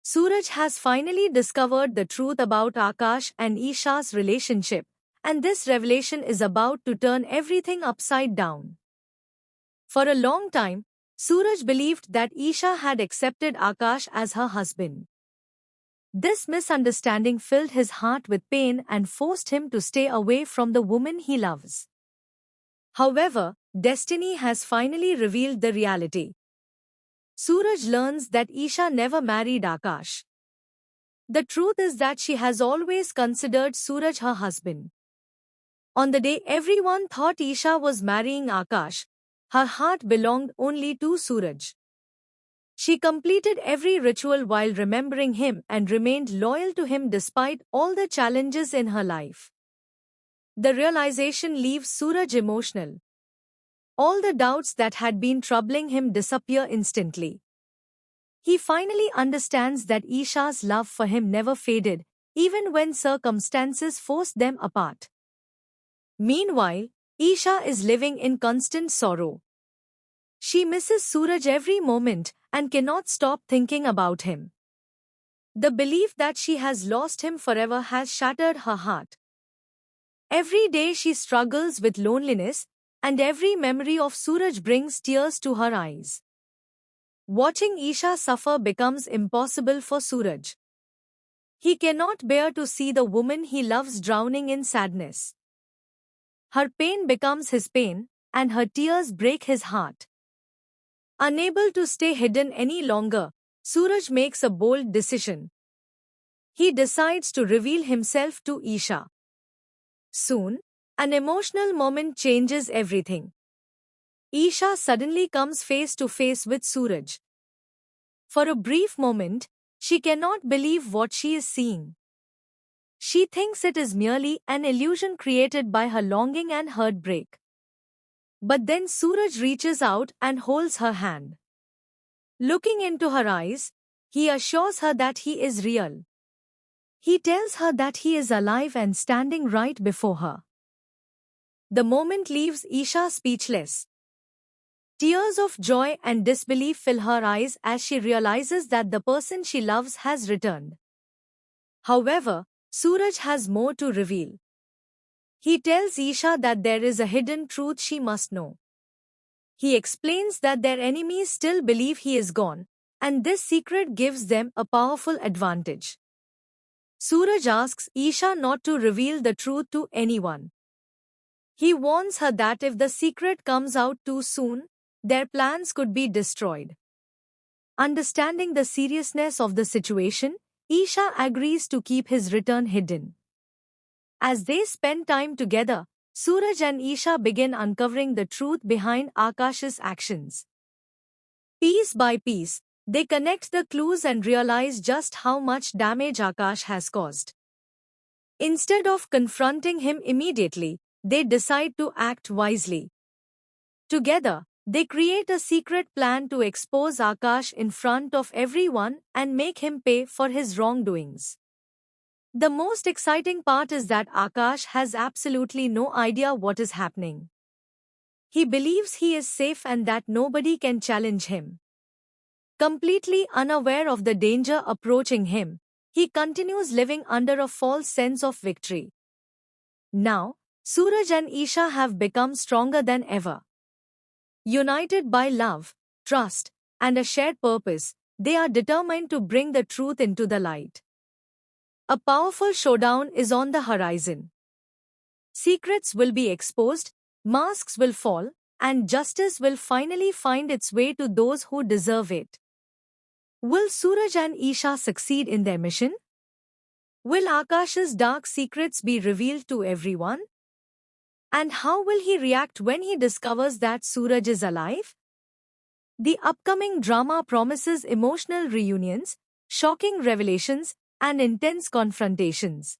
Suraj has finally discovered the truth about Akash and Isha's relationship, and this revelation is about to turn everything upside down. For a long time, Suraj believed that Isha had accepted Akash as her husband. This misunderstanding filled his heart with pain and forced him to stay away from the woman he loves. However, destiny has finally revealed the reality. Suraj learns that Isha never married Akash. The truth is that she has always considered Suraj her husband. On the day everyone thought Isha was marrying Akash, her heart belonged only to Suraj. She completed every ritual while remembering him and remained loyal to him despite all the challenges in her life. The realization leaves Suraj emotional. All the doubts that had been troubling him disappear instantly. He finally understands that Isha's love for him never faded, even when circumstances forced them apart. Meanwhile, Isha is living in constant sorrow. She misses Suraj every moment and cannot stop thinking about him. The belief that she has lost him forever has shattered her heart. Every day she struggles with loneliness, and every memory of Suraj brings tears to her eyes. Watching Isha suffer becomes impossible for Suraj. He cannot bear to see the woman he loves drowning in sadness. Her pain becomes his pain, and her tears break his heart. Unable to stay hidden any longer, Suraj makes a bold decision. He decides to reveal himself to Isha. Soon, an emotional moment changes everything. Isha suddenly comes face to face with Suraj. For a brief moment, she cannot believe what she is seeing. She thinks it is merely an illusion created by her longing and heartbreak. But then Suraj reaches out and holds her hand. Looking into her eyes, he assures her that he is real. He tells her that he is alive and standing right before her. The moment leaves Isha speechless. Tears of joy and disbelief fill her eyes as she realizes that the person she loves has returned. However, Suraj has more to reveal. He tells Isha that there is a hidden truth she must know. He explains that their enemies still believe he is gone, and this secret gives them a powerful advantage. Suraj asks Isha not to reveal the truth to anyone. He warns her that if the secret comes out too soon, their plans could be destroyed. Understanding the seriousness of the situation, Isha agrees to keep his return hidden. As they spend time together, Suraj and Isha begin uncovering the truth behind Akash's actions. Piece by piece, they connect the clues and realize just how much damage Akash has caused. Instead of confronting him immediately, they decide to act wisely. Together, they create a secret plan to expose Akash in front of everyone and make him pay for his wrongdoings. The most exciting part is that Akash has absolutely no idea what is happening. He believes he is safe and that nobody can challenge him. Completely unaware of the danger approaching him, he continues living under a false sense of victory. Now, Suraj and Isha have become stronger than ever. United by love, trust, and a shared purpose, they are determined to bring the truth into the light. A powerful showdown is on the horizon. Secrets will be exposed, masks will fall, and justice will finally find its way to those who deserve it. Will Suraj and Isha succeed in their mission? Will Akash's dark secrets be revealed to everyone? And how will he react when he discovers that Suraj is alive? The upcoming drama promises emotional reunions, shocking revelations, and intense confrontations.